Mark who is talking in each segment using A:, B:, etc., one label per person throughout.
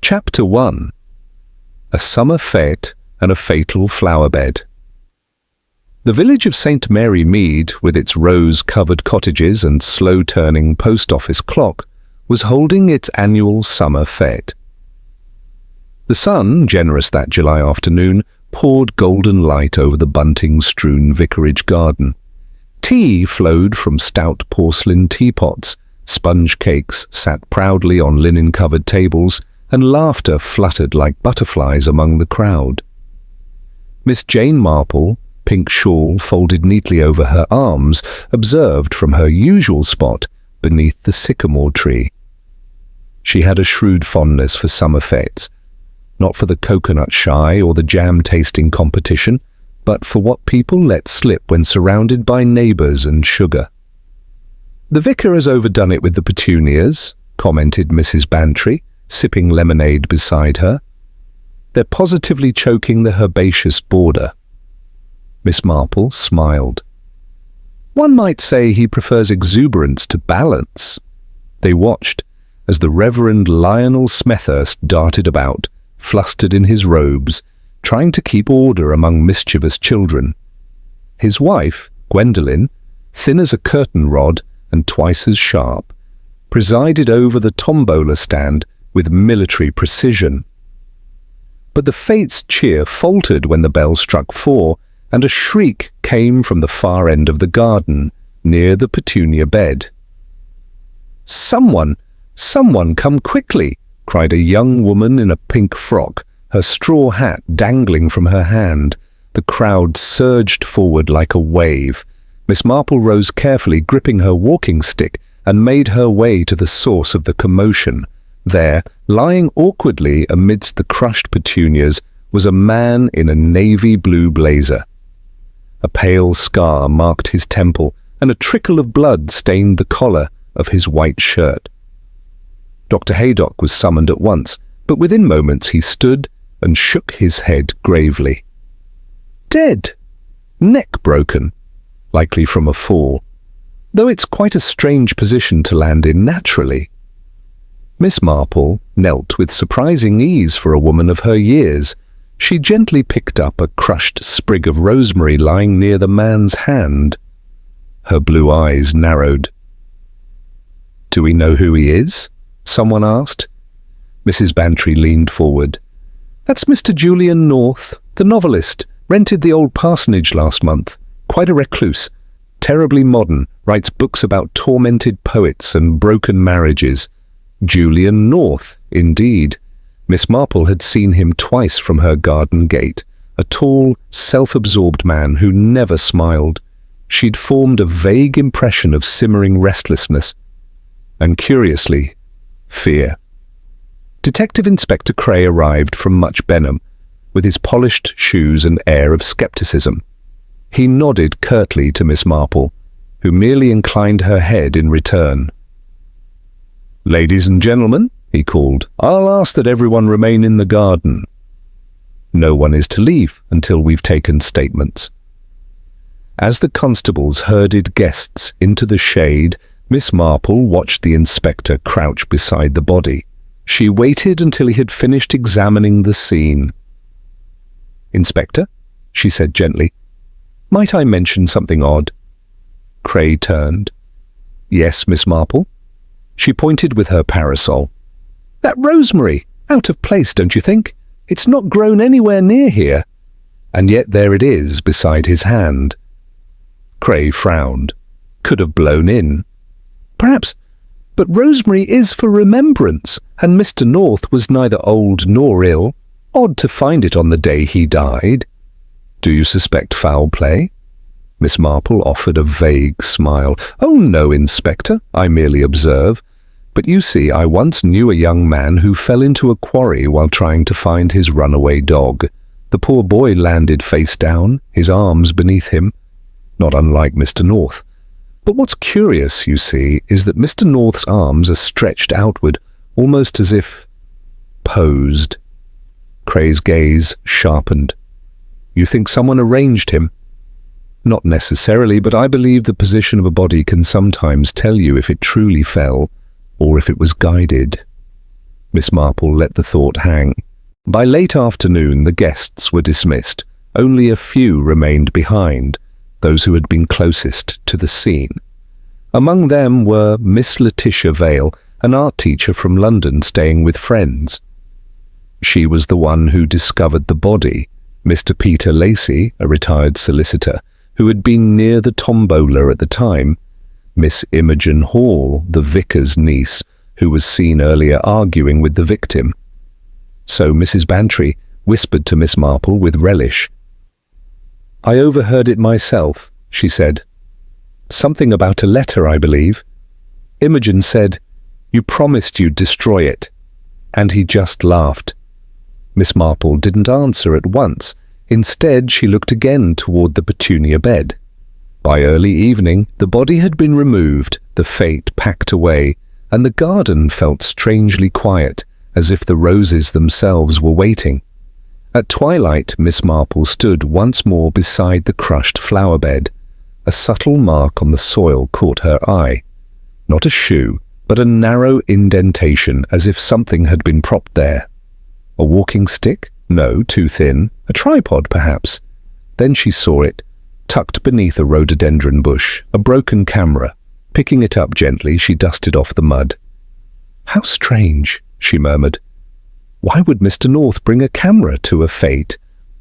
A: Chapter 1. A Summer Fête and a Fatal Flowerbed. The village of St. Mary Mead, with its rose-covered cottages and slow-turning post office clock, was holding its annual summer fête. The sun, generous that July afternoon, poured golden light over the bunting-strewn vicarage garden. Tea flowed from stout porcelain teapots, sponge cakes sat proudly on linen-covered tables, and laughter fluttered like butterflies among the crowd. Miss Jane Marple, pink shawl folded neatly over her arms, observed from her usual spot beneath the sycamore tree. She had a shrewd fondness for summer fêtes, not for the coconut shy or the jam-tasting competition, but for what people let slip when surrounded by neighbours and sugar. "The vicar has overdone it with the petunias," commented Mrs. Bantry, sipping lemonade beside her. "They're positively choking the herbaceous border." Miss Marple smiled. "One might say he prefers exuberance to balance." They watched as the Reverend Lionel Smethurst darted about, flustered in his robes, trying to keep order among mischievous children. His wife, Gwendolen, thin as a curtain rod and twice as sharp, presided over the tombola stand with military precision. But the fate's cheer faltered when the bell struck 4, and a shriek came from the far end of the garden, near the petunia bed. Someone come quickly!" cried a young woman in a pink frock, her straw hat dangling from her hand. The crowd surged forward like a wave. Miss Marple rose carefully, gripping her walking stick, and made her way to the source of the commotion. There, lying awkwardly amidst the crushed petunias, was a man in a navy blue blazer. A pale scar marked his temple, and a trickle of blood stained the collar of his white shirt. Dr. Haydock was summoned at once, but within moments he stood and shook his head gravely. "Dead. Neck broken, likely from a fall, though it's quite a strange position to land in naturally." Miss Marple knelt with surprising ease for a woman of her years. She gently picked up a crushed sprig of rosemary lying near the man's hand. Her blue eyes narrowed. "Do we know who he is?" someone asked. Mrs. Bantry leaned forward. "That's Mr. Julian North, the novelist. Rented the old parsonage last month. Quite a recluse. Terribly modern. Writes books about tormented poets and broken marriages." Julian North, indeed. Miss Marple had seen him twice from her garden gate, a tall, self-absorbed man who never smiled. She'd formed a vague impression of simmering restlessness, and curiously, fear. Detective Inspector Cray arrived from Much Benham, with his polished shoes and air of skepticism. He nodded curtly to Miss Marple, who merely inclined her head in return. "Ladies and gentlemen," he called, "I'll ask that everyone remain in the garden. No one is to leave until we've taken statements." As the constables herded guests into the shade, Miss Marple watched the inspector crouch beside the body. She waited until he had finished examining the scene. "Inspector," she said gently, "might I mention something odd?" Cray turned. "Yes, Miss Marple?" She pointed with her parasol. "That rosemary! Out of place, don't you think? It's not grown anywhere near here." And yet there it is beside his hand. Cray frowned. "Could have blown in." "Perhaps, but rosemary is for remembrance, and Mr. North was neither old nor ill. Odd to find it on the day he died." "Do you suspect foul play?" Miss Marple offered a vague smile. "Oh no, Inspector, I merely observe. But you see, I once knew a young man who fell into a quarry while trying to find his runaway dog. The poor boy landed face down, his arms beneath him, not unlike Mr. North. But what's curious, you see, is that Mr. North's arms are stretched outward, almost as if posed." Cray's gaze sharpened. "You think someone arranged him?" "Not necessarily, but I believe the position of a body can sometimes tell you if it truly fell, or if it was guided." Miss Marple let the thought hang. By late afternoon, the guests were dismissed. Only a few remained behind, those who had been closest to the scene. Among them were Miss Letitia Vale, an art teacher from London staying with friends. She was the one who discovered the body. Mr. Peter Lacey, a retired solicitor, who had been near the tombola at the time. Miss Imogen Hall, the vicar's niece, who was seen earlier arguing with the victim. So Mrs. Bantry whispered to Miss Marple with relish. "I overheard it myself," she said. "Something about a letter, I believe. Imogen said, 'You promised you'd destroy it.'" And he just laughed. Miss Marple didn't answer at once. Instead, she looked again toward the petunia bed. By early evening, the body had been removed, the fête packed away, and the garden felt strangely quiet, as if the roses themselves were waiting. At twilight, Miss Marple stood once more beside the crushed flower bed. A subtle mark on the soil caught her eye. Not a shoe, but a narrow indentation, as if something had been propped there. A walking stick? No, too thin. A tripod, perhaps. Then she saw it, tucked beneath a rhododendron bush, a broken camera. Picking it up gently, she dusted off the mud. "How strange," she murmured. "Why would Mr. North bring a camera to a fête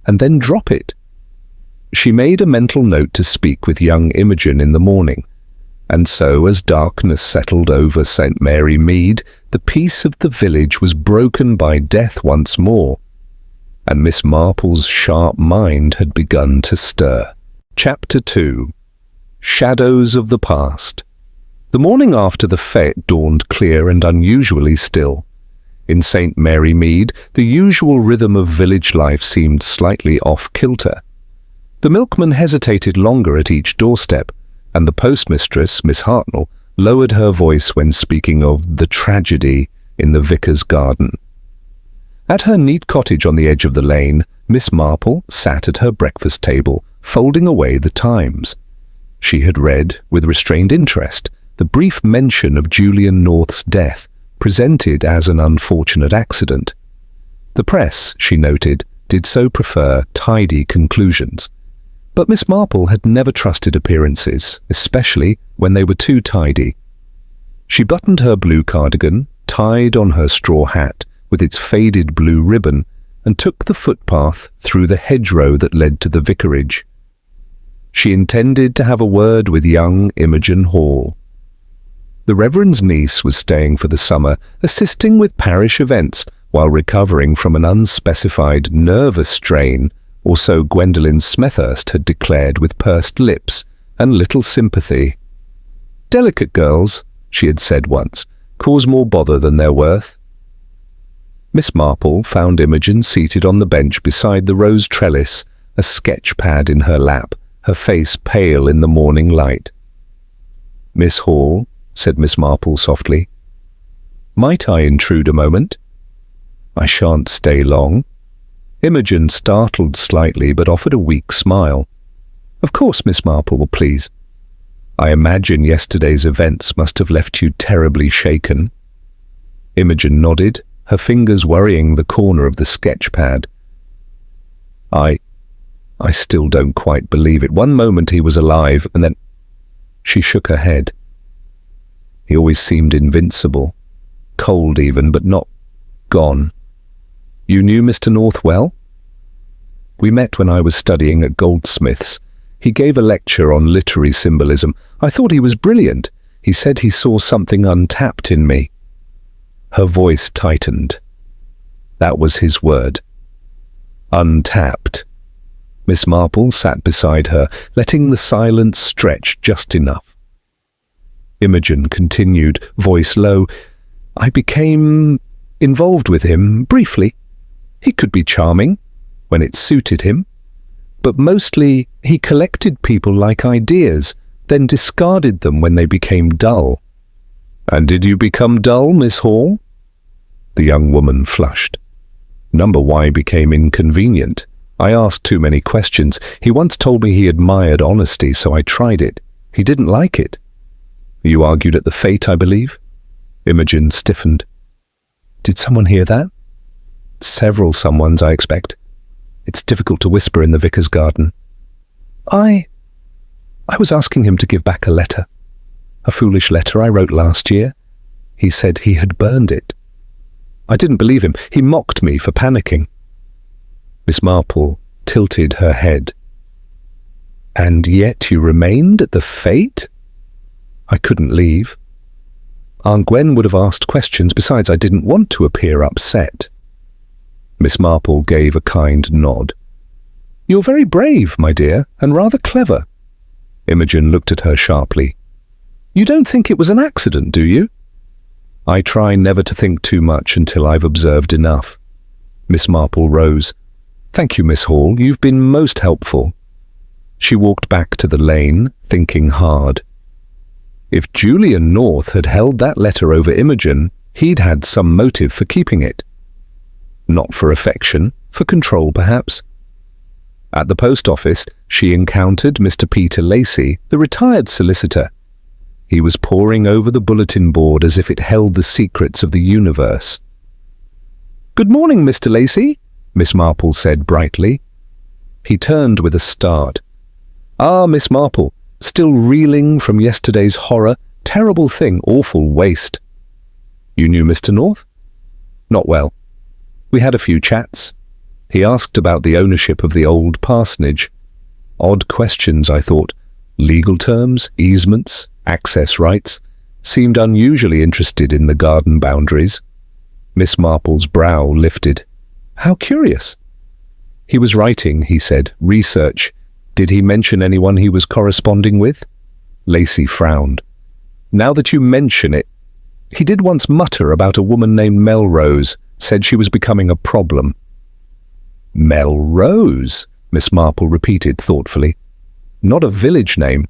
A: and then drop it?" She made a mental note to speak with young Imogen in the morning. And so, as darkness settled over St. Mary Mead, the peace of the village was broken by death once more, and Miss Marple's sharp mind had begun to stir. Chapter 2. Shadows of the Past. The morning after the fête dawned clear and unusually still. In St. Mary Mead, the usual rhythm of village life seemed slightly off-kilter. The milkman hesitated longer at each doorstep, and the postmistress, Miss Hartnell, lowered her voice when speaking of the tragedy in the vicar's garden. At her neat cottage on the edge of the lane, Miss Marple sat at her breakfast table, folding away the Times. She had read, with restrained interest, the brief mention of Julian North's death, presented as an unfortunate accident. The press, she noted, did so prefer tidy conclusions. But Miss Marple had never trusted appearances, especially when they were too tidy. She buttoned her blue cardigan, tied on her straw hat with its faded blue ribbon, and took the footpath through the hedgerow that led to the vicarage. She intended to have a word with young Imogen Hall. The Reverend's niece was staying for the summer, assisting with parish events while recovering from an unspecified nervous strain, or so Gwendolen Smethurst had declared with pursed lips and little sympathy. "Delicate girls," she had said once, "cause more bother than they're worth." Miss Marple found Imogen seated on the bench beside the rose trellis, a sketch pad in her lap, her face pale in the morning light. "Miss Hall," said Miss Marple softly, "might I intrude a moment?" "I shan't stay long." Imogen startled slightly but offered a weak smile. "Of course, Miss Marple, please. I imagine yesterday's events must have left you terribly shaken." Imogen nodded, her fingers worrying the corner of the sketch pad. I still don't quite believe it. One moment he was alive, and then..." She shook her head. "He always seemed invincible, cold even, but not gone. You knew Mr. North well?" "We met when I was studying at Goldsmith's. He gave a lecture on literary symbolism. I thought he was brilliant. He said he saw something untapped in me." Her voice tightened. That was his word. Untapped. Miss Marple sat beside her, letting the silence stretch just enough. Imogen continued, voice low, "I became involved with him, briefly. He could be charming, when it suited him, but mostly he collected people like ideas, then discarded them when they became dull." "And did you become dull, Miss Hall?" The young woman flushed. "Number Y became inconvenient. I asked too many questions. He once told me he admired honesty, so I tried it. He didn't like it." "You argued at the fête, I believe?" Imogen stiffened. Did someone hear that? Several someones, I expect. It's difficult to whisper in the vicar's garden. I was asking him to give back a letter. A foolish letter I wrote last year. He said he had burned it. I didn't believe him. He mocked me for panicking. Miss Marple tilted her head. And yet you remained at the fête? I couldn't leave. Aunt Gwen would have asked questions. Besides, I didn't want to appear upset. Miss Marple gave a kind nod. You're very brave, my dear, and rather clever. Imogen looked at her sharply. You don't think it was an accident, do you? I try never to think too much until I've observed enough. Miss Marple rose. Thank you, Miss Hall. You've been most helpful. She walked back to the lane, thinking hard. If Julian North had held that letter over Imogen, he'd had some motive for keeping it. Not for affection, for control perhaps. At the post office, she encountered Mr. Peter Lacey, the retired solicitor. He was poring over the bulletin board as if it held the secrets of the universe. Good morning, Mr. Lacey, Miss Marple said brightly. He turned with a start. Ah, Miss Marple, still reeling from yesterday's horror. Terrible thing, awful waste. You knew Mr. North? Not well. We had a few chats. He asked about the ownership of the old parsonage. Odd questions, I thought. Legal terms, easements, access rights. Seemed unusually interested in the garden boundaries. Miss Marple's brow lifted. How curious. He was writing, he said, research. Did he mention anyone he was corresponding with? Lacey frowned. Now that you mention it, he did once mutter about a woman named Melrose, said she was becoming a problem. Melrose, Miss Marple repeated thoughtfully. Not a village name.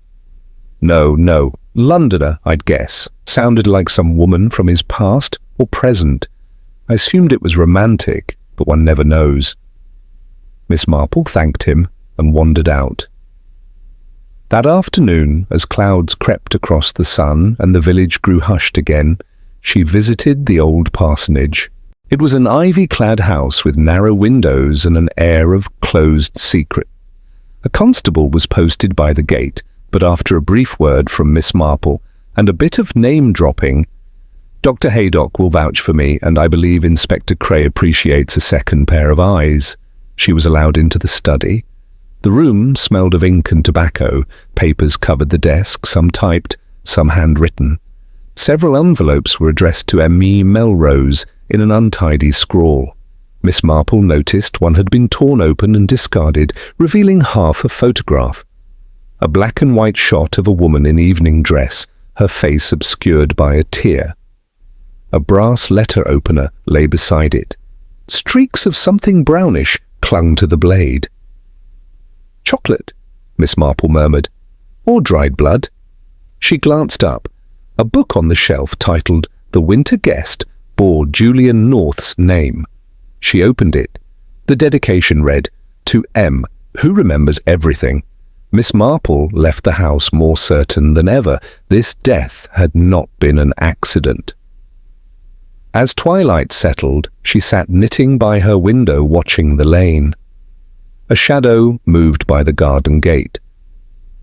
A: No, Londoner, I'd guess. Sounded like some woman from his past or present. I assumed it was romantic, but one never knows. Miss Marple thanked him and wandered out. That afternoon, as clouds crept across the sun and the village grew hushed again, she visited the old parsonage. It was an ivy-clad house with narrow windows and an air of closed secret. A constable was posted by the gate, but after a brief word from Miss Marple and a bit of name-dropping, Dr. Haydock will vouch for me, and I believe Inspector Cray appreciates a second pair of eyes. She was allowed into the study. The room smelled of ink and tobacco. Papers covered the desk, some typed, some handwritten. Several envelopes were addressed to M.E. Melrose in an untidy scrawl. Miss Marple noticed one had been torn open and discarded, revealing half a photograph. A black and white shot of a woman in evening dress, her face obscured by a tear. A brass letter opener lay beside it. Streaks of something brownish clung to the blade. Chocolate, Miss Marple murmured. Or dried blood. She glanced up. A book on the shelf titled The Winter Guest bore Julian North's name. She opened it. The dedication read, To M, who remembers everything. Miss Marple left the house more certain than ever. This death had not been an accident. As twilight settled, she sat knitting by her window watching the lane. A shadow moved by the garden gate.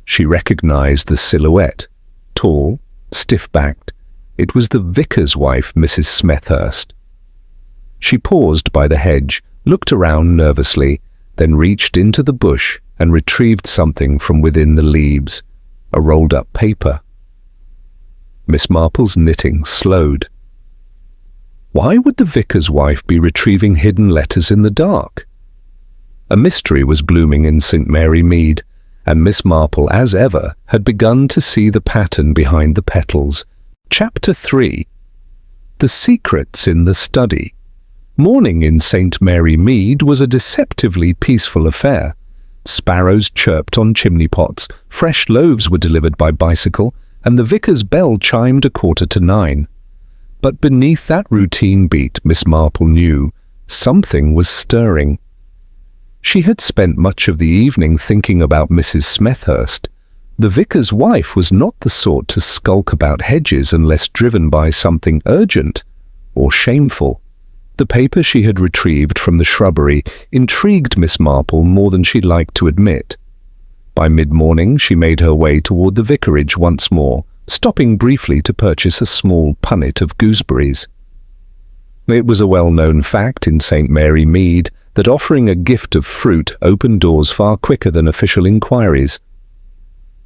A: She recognized the silhouette. Tall, stiff-backed. It was the vicar's wife, Mrs. Smethurst. She paused by the hedge, looked around nervously, then reached into the bush and retrieved something from within the leaves, a rolled-up paper. Miss Marple's knitting slowed. Why would the vicar's wife be retrieving hidden letters in the dark? A mystery was blooming in St. Mary Mead, and Miss Marple, as ever, had begun to see the pattern behind the petals. Chapter 3. The Secrets in the Study. Morning in St. Mary Mead was a deceptively peaceful affair. Sparrows chirped on chimney pots, fresh loaves were delivered by bicycle, and the vicar's bell chimed 9:15. But beneath that routine beat, Miss Marple knew, something was stirring. She had spent much of the evening thinking about Mrs. Smethurst. The vicar's wife was not the sort to skulk about hedges unless driven by something urgent or shameful. The paper she had retrieved from the shrubbery intrigued Miss Marple more than she'd like to admit. By mid-morning she made her way toward the vicarage once more, stopping briefly to purchase a small punnet of gooseberries. It was a well-known fact in St. Mary Mead that offering a gift of fruit opened doors far quicker than official inquiries.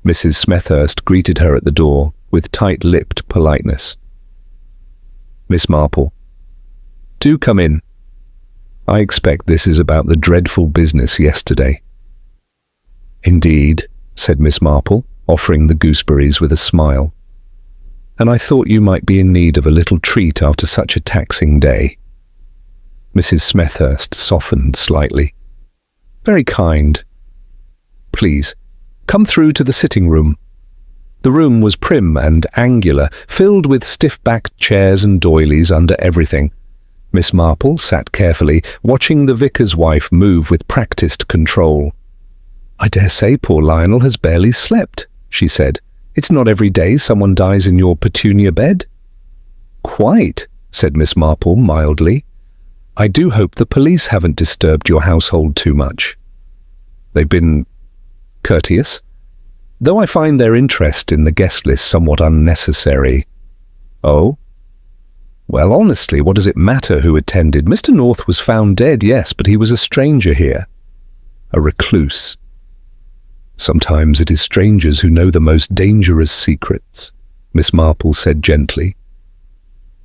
A: Mrs. Smethurst greeted her at the door with tight-lipped politeness. "Miss Marple, do come in. I expect this is about the dreadful business yesterday." "Indeed," said Miss Marple, offering the gooseberries with a smile. "And I thought you might be in need of a little treat after such a taxing day." Mrs. Smethurst softened slightly. "Very kind. Please, come through to the sitting room." The room was prim and angular, filled with stiff-backed chairs and doilies under everything. Miss Marple sat carefully, watching the vicar's wife move with practiced control. "I dare say poor Lionel has barely slept," she said. "It's not every day someone dies in your petunia bed." "Quite," said Miss Marple mildly. "I do hope the police haven't disturbed your household too much." "They've been courteous, though I find their interest in the guest list somewhat unnecessary." "Oh? Well, honestly, what does it matter who attended? Mr. North was found dead, yes, but he was a stranger here. A recluse. Sometimes it is strangers who know the most dangerous secrets," Miss Marple said gently.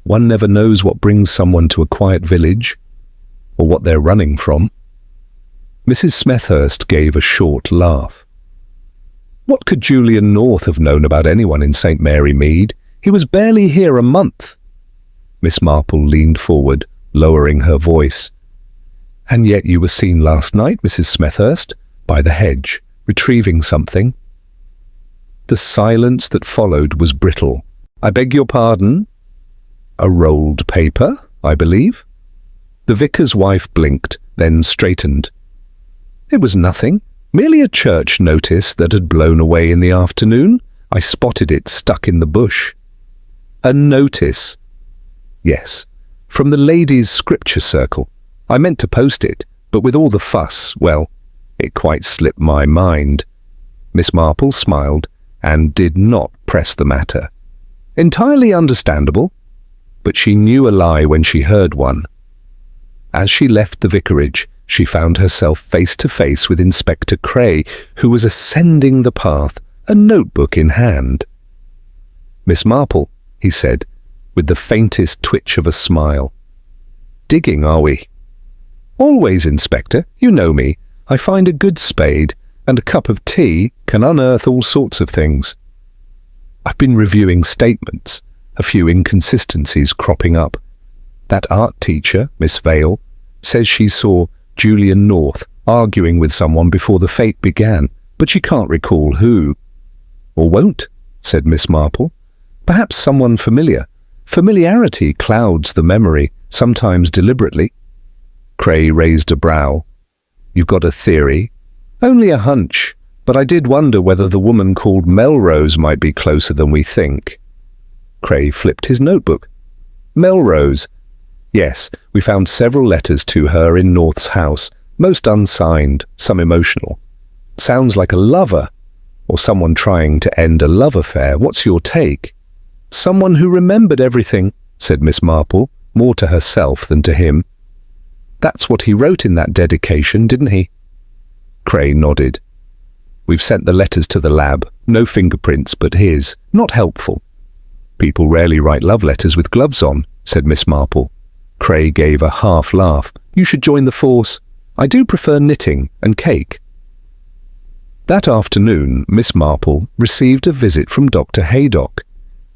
A: "One never knows what brings someone to a quiet village, or what they're running from." Mrs. Smethurst gave a short laugh. "What could Julian North have known about anyone in St. Mary Mead? He was barely here a month." Miss Marple leaned forward, lowering her voice. "And yet you were seen last night, Mrs. Smethurst, by the hedge, retrieving something." The silence that followed was brittle. "I beg your pardon?" "A rolled paper, I believe." The vicar's wife blinked, then straightened. "It was nothing, merely a church notice that had blown away in the afternoon. I spotted it stuck in the bush." "A notice?" "Yes, from the ladies' scripture circle. I meant to post it, but with all the fuss, well, it quite slipped my mind." Miss Marple smiled and did not press the matter. Entirely understandable, but she knew a lie when she heard one. As she left the vicarage, she found herself face to face with Inspector Cray, who was ascending the path, a notebook in hand. "Miss Marple," he said, with the faintest twitch of a smile. "Digging, are we?" "Always, Inspector. You know me. I find a good spade and a cup of tea can unearth all sorts of things." "I've been reviewing statements, a few inconsistencies cropping up. That art teacher, Miss Vale, says she saw Julian North arguing with someone before the fête began, but she can't recall who." "Or won't," said Miss Marple. "Perhaps someone familiar. Familiarity clouds the memory, sometimes deliberately." Cray raised a brow. "You've got a theory?" "Only a hunch, but I did wonder whether the woman called Melrose might be closer than we think." Cray flipped his notebook. "Melrose? Yes, we found several letters to her in North's house, most unsigned, some emotional. Sounds like a lover, or someone trying to end a love affair. What's your take?" "Someone who remembered everything," said Miss Marple, more to herself than to him. "That's what he wrote in that dedication, didn't he?" Cray nodded. "We've sent the letters to the lab. No fingerprints but his. Not helpful." "People rarely write love letters with gloves on," said Miss Marple. Cray gave a half laugh. "You should join the force. I do prefer knitting and cake." That afternoon, Miss Marple received a visit from Dr. Haydock.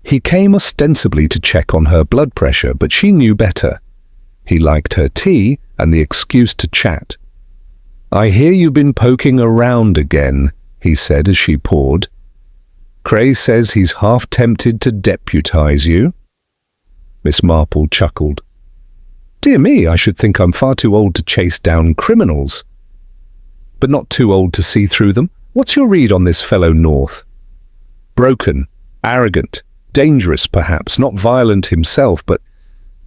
A: He came ostensibly to check on her blood pressure, but she knew better. He liked her tea and the excuse to chat. "I hear you've been poking around again," he said as she poured. "Cray says he's half tempted to deputize you." Miss Marple chuckled. "Dear me, I should think I'm far too old to chase down criminals." "But not too old to see through them. What's your read on this fellow North?" "Broken, arrogant, dangerous perhaps, not violent himself, but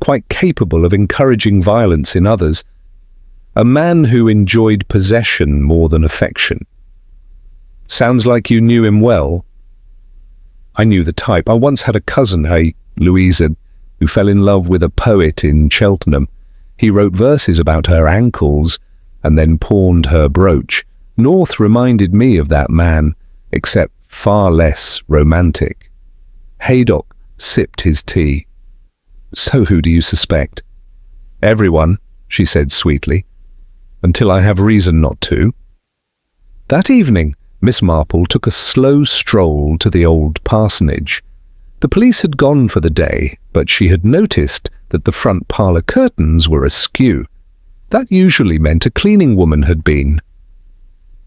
A: quite capable of encouraging violence in others. A man who enjoyed possession more than affection. Sounds like you knew him well. I knew the type. I once had a cousin, Louisa, who fell in love with a poet in Cheltenham. He wrote verses about her ankles and then pawned her brooch. North reminded me of that man, except far less romantic. Haydock sipped his tea. So who do you suspect? Everyone, she said sweetly, until I have reason not to. That evening, Miss Marple took a slow stroll to the old parsonage. The police had gone for the day, but she had noticed that the front parlour curtains were askew. That usually meant a cleaning woman had been.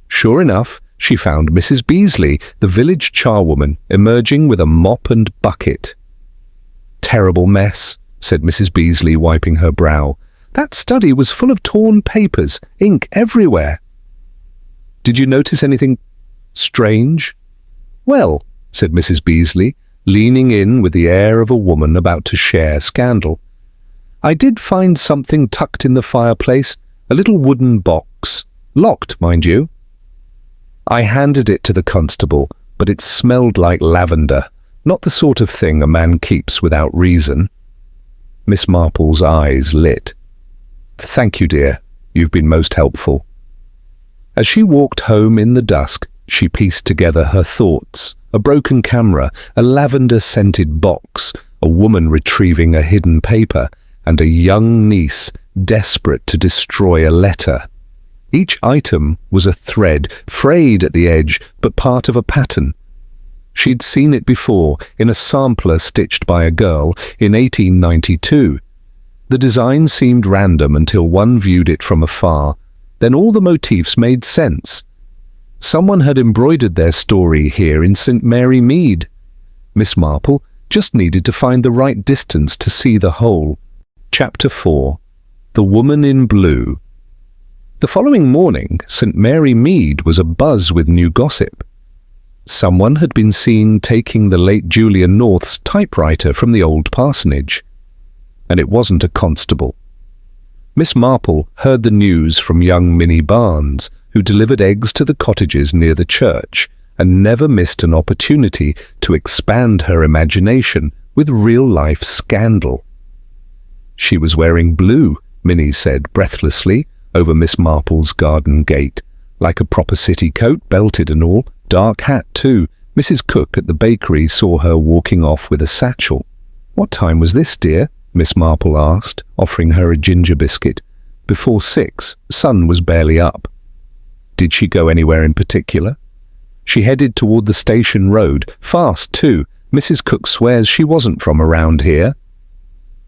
A: Sure enough, she found Mrs. Beasley, the village charwoman, emerging with a mop and bucket. Terrible mess, said Mrs. Beasley, wiping her brow. That study was full of torn papers, ink everywhere. Did you notice anything strange? Well, said Mrs. Beasley, leaning in with the air of a woman about to share scandal. I did find something tucked in the fireplace, a little wooden box, locked, mind you. I handed it to the constable, but it smelled like lavender, not the sort of thing a man keeps without reason. Miss Marple's eyes lit. Thank you, dear. You've been most helpful. As she walked home in the dusk, she pieced together her thoughts. A broken camera, a lavender-scented box, a woman retrieving a hidden paper, and a young niece desperate to destroy a letter. Each item was a thread, frayed at the edge, but part of a pattern. She'd seen it before, in a sampler stitched by a girl in 1892. The design seemed random until one viewed it from afar. Then all the motifs made sense. Someone had embroidered their story here in St. Mary Mead. Miss Marple just needed to find the right distance to see the whole. Chapter 4. The Woman in Blue. The following morning, St. Mary Mead was abuzz with new gossip. Someone had been seen taking the late Julian North's typewriter from the old parsonage. And it wasn't a constable. Miss Marple heard the news from young Minnie Barnes, who delivered eggs to the cottages near the church, and never missed an opportunity to expand her imagination with real-life scandal. She was wearing blue, Minnie said breathlessly, over Miss Marple's garden gate, like a proper city coat, belted and all, dark hat too. Mrs. Cook at the bakery saw her walking off with a satchel. What time was this, dear? Miss Marple asked, offering her a ginger biscuit. Before 6, sun was barely up. Did she go anywhere in particular? She headed toward the station road, fast too. Mrs. Cook swears she wasn't from around here.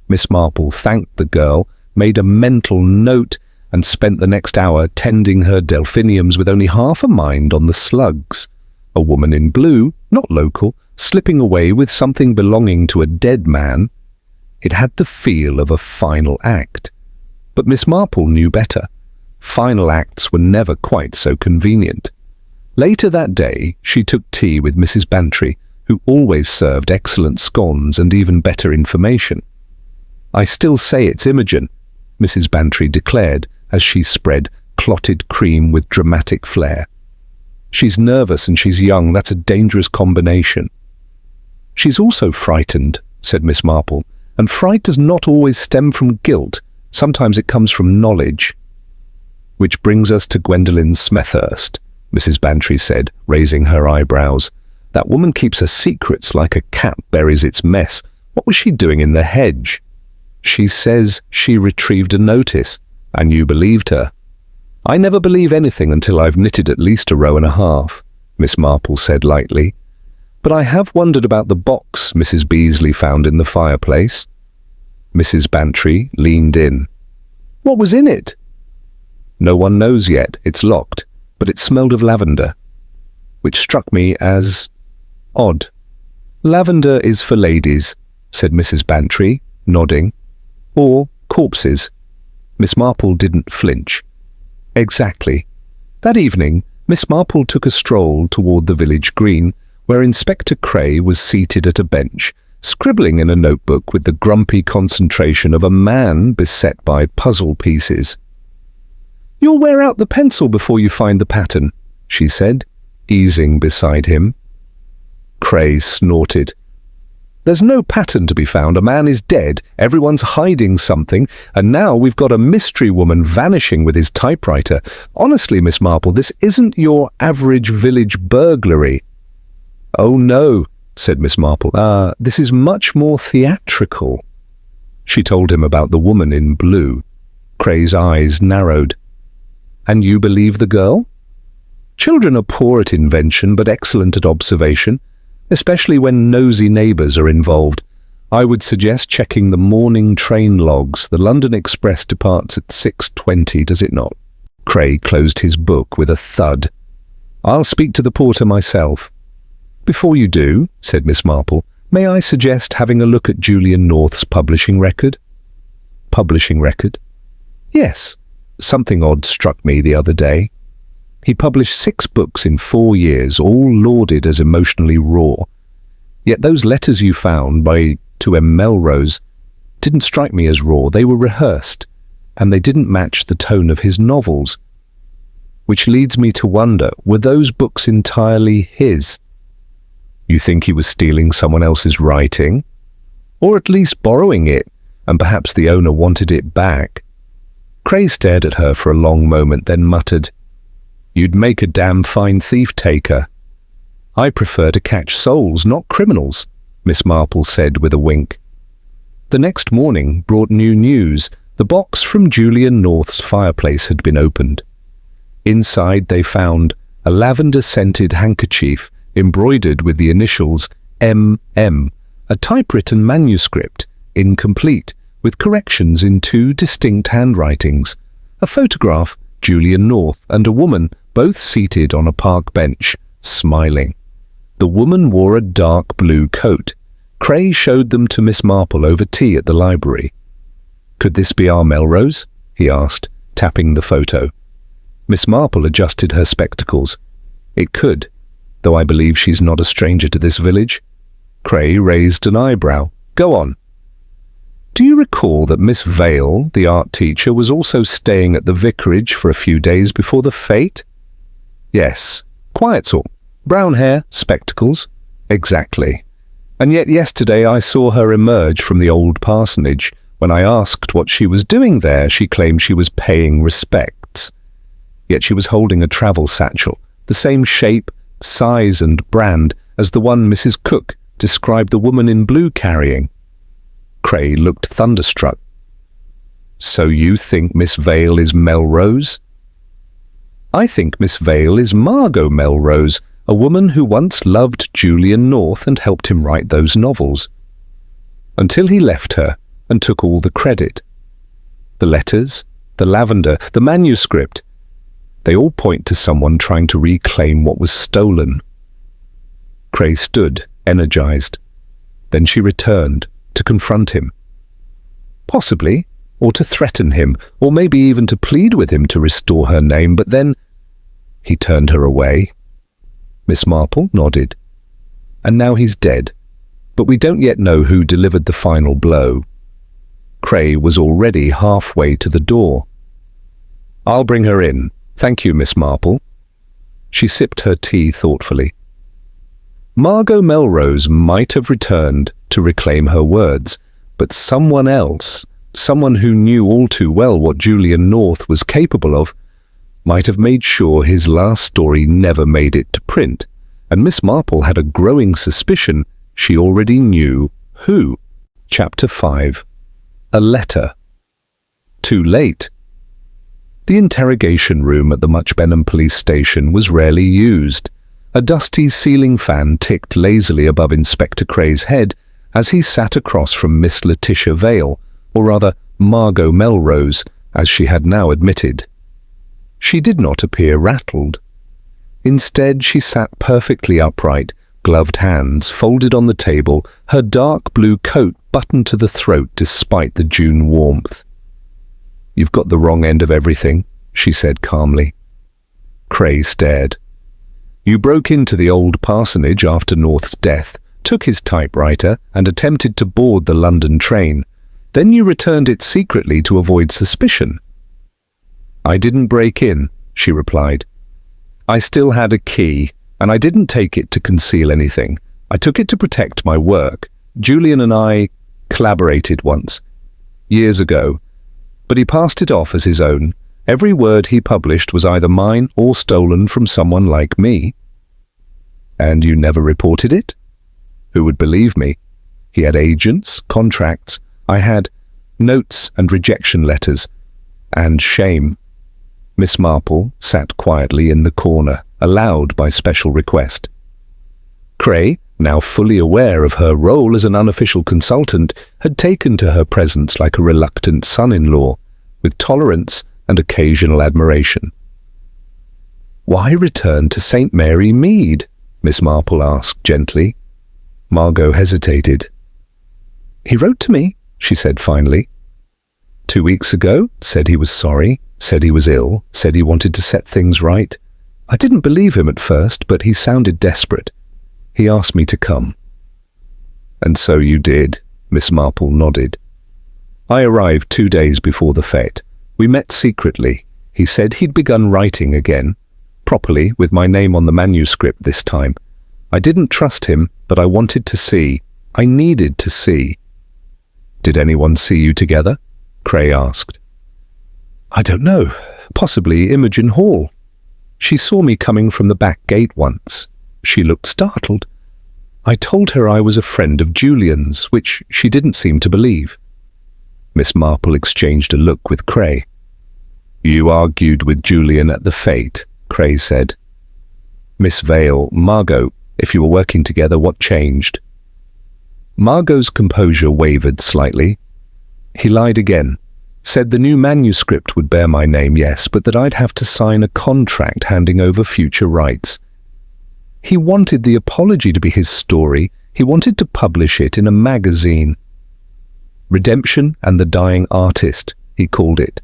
A: Miss Marple thanked the girl, made a mental note, and spent the next hour tending her delphiniums with only half a mind on the slugs. A woman in blue, not local, slipping away with something belonging to a dead man. It had the feel of a final act. But Miss Marple knew better. Final acts were never quite so convenient. Later that day, she took tea with Mrs. Bantry, who always served excellent scones and even better information. I still say it's Imogen, Mrs. Bantry declared as she spread clotted cream with dramatic flair. She's nervous and she's young. That's a dangerous combination. She's also frightened, said Miss Marple, and fright does not always stem from guilt. Sometimes it comes from knowledge. Which brings us to Gwendolen Smethurst, Mrs. Bantry said, raising her eyebrows. That woman keeps her secrets like a cat buries its mess. What was she doing in the hedge? She says she retrieved a notice, and you believed her. I never believe anything until I've knitted at least a row and a half, Miss Marple said lightly. But I have wondered about the box Mrs. Beasley found in the fireplace. Mrs. Bantry leaned in. What was in it? No one knows yet. It's locked, but it smelled of lavender, which struck me as odd. Lavender is for ladies, said Mrs. Bantry, nodding. Or corpses. Miss Marple didn't flinch. Exactly. That evening, Miss Marple took a stroll toward the village green, where Inspector Cray was seated at a bench, scribbling in a notebook with the grumpy concentration of a man beset by puzzle pieces. "You'll wear out the pencil before you find the pattern," she said, easing beside him. Cray snorted. "There's no pattern to be found. A man is dead, everyone's hiding something, and now we've got a mystery woman vanishing with his typewriter. Honestly, Miss Marple, this isn't your average village burglary." "Oh no," said Miss Marple. This is much more theatrical." She told him about the woman in blue. Cray's eyes narrowed. "And you believe the girl?" "Children are poor at invention, but excellent at observation, especially when nosy neighbours are involved. I would suggest checking the morning train logs. The London Express departs at 6:20, does it not?" Cray closed his book with a thud. "I'll speak to the porter myself." "Before you do," said Miss Marple, "may I suggest having a look at Julian North's publishing record?" "Publishing record?" "Yes. Something odd struck me the other day. He published 6 books in 4 years, all lauded as emotionally raw. Yet those letters you found to M. Melrose didn't strike me as raw. They were rehearsed, and they didn't match the tone of his novels. Which leads me to wonder, were those books entirely his? You think he was stealing someone else's writing? Or at least borrowing it, and perhaps the owner wanted it back?" Cray stared at her for a long moment, then muttered, "You'd make a damn fine thief-taker." "I prefer to catch souls, not criminals," Miss Marple said with a wink. The next morning brought new news. The box from Julian North's fireplace had been opened. Inside they found a lavender-scented handkerchief embroidered with the initials M.M., a typewritten manuscript, incomplete, with corrections in 2 distinct handwritings, a photograph, Julian North, and a woman, both seated on a park bench, smiling. The woman wore a dark blue coat. Cray showed them to Miss Marple over tea at the library. "Could this be our Melrose?" he asked, tapping the photo. Miss Marple adjusted her spectacles. "It could, though I believe she's not a stranger to this village." Cray raised an eyebrow. "Go on." "Do you recall that Miss Vale, the art teacher, was also staying at the vicarage for a few days before the fête?" "Yes. Quiet sort. Brown hair, spectacles." "Exactly. And yet yesterday I saw her emerge from the old parsonage. When I asked what she was doing there, she claimed she was paying respects. Yet she was holding a travel satchel, the same shape, size and brand as the one Mrs. Cook described the woman in blue carrying." Cray looked thunderstruck. "So you think Miss Vale is Melrose?" "I think Miss Vale is Margot Melrose, a woman who once loved Julian North and helped him write those novels. Until he left her and took all the credit. The letters, the lavender, the manuscript, they all point to someone trying to reclaim what was stolen." Cray stood, energized. Then she returned, to confront him. Possibly, or to threaten him, or maybe even to plead with him to restore her name, but then he turned her away. Miss Marple nodded. "And now he's dead, but we don't yet know who delivered the final blow." Cray was already halfway to the door. "I'll bring her in. Thank you, Miss Marple." She sipped her tea thoughtfully. Margot Melrose might have returned to reclaim her words, but someone else, someone who knew all too well what Julian North was capable of, might have made sure his last story never made it to print, and Miss Marple had a growing suspicion she already knew who. Chapter 5. A Letter. Too late. The interrogation room at the Muchbenham police station was rarely used. A dusty ceiling fan ticked lazily above Inspector Cray's head as he sat across from Miss Letitia Vale, or rather Margot Melrose, as she had now admitted. She did not appear rattled. Instead, she sat perfectly upright, gloved hands folded on the table, her dark blue coat buttoned to the throat despite the June warmth. "You've got the wrong end of everything," she said calmly. Cray stared. "You broke into the old parsonage after North's death, took his typewriter and attempted to board the London train. Then you returned it secretly to avoid suspicion." "I didn't break in," she replied. "I still had a key, and I didn't take it to conceal anything. I took it to protect my work. Julian and I collaborated once, years ago, but he passed it off as his own. Every word he published was either mine or stolen from someone like me." "And you never reported it?" "Who would believe me? He had agents, contracts. I had notes and rejection letters, and shame." Miss Marple sat quietly in the corner, allowed by special request. Cray, now fully aware of her role as an unofficial consultant, had taken to her presence like a reluctant son-in-law, with tolerance and occasional admiration. "Why return to St. Mary Mead?" Miss Marple asked gently. Margot hesitated. "He wrote to me," she said finally. 2 weeks ago, said he was sorry, said he was ill, said he wanted to set things right. I didn't believe him at first, but he sounded desperate. He asked me to come." "And so you did," Miss Marple nodded. "I arrived 2 days before the fête. We met secretly. He said he'd begun writing again, properly, with my name on the manuscript this time. I didn't trust him, but I wanted to see. I needed to see." "Did anyone see you together?" Cray asked. "I don't know. Possibly Imogen Hall. She saw me coming from the back gate once. She looked startled. I told her I was a friend of Julian's, which she didn't seem to believe." Miss Marple exchanged a look with Cray. "You argued with Julian at the fête," Cray said. "Miss Vale, Margot, if you were working together, what changed?" Margot's composure wavered slightly. "He lied again. Said the new manuscript would bear my name, yes, but that I'd have to sign a contract handing over future rights. He wanted the apology to be his story. He wanted to publish it in a magazine. Redemption and the Dying Artist, he called it.